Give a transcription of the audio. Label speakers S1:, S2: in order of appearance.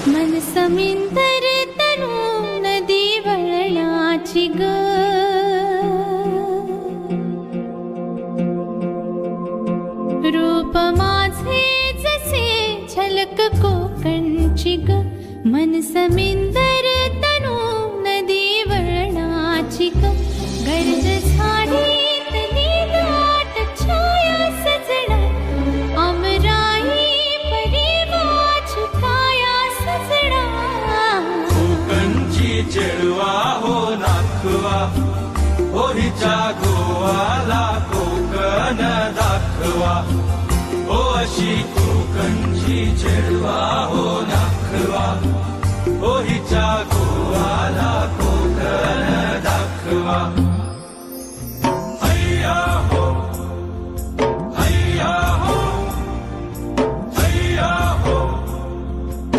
S1: मन समिंदर तनु नदी वळणाची ग, रूप माझे जसे झलक कोकणची ग। मन समिंदर तनु नदी वळणाची ग, गर्द झाडीतली दाट छाया सजना, अमराई परी माझी काया सजना।
S2: कोकणची चेडवा हो नाखवा, हो हिच्या गोवाला कोकण दाखवा, हो अशी कोकणची चेडवा हो ना।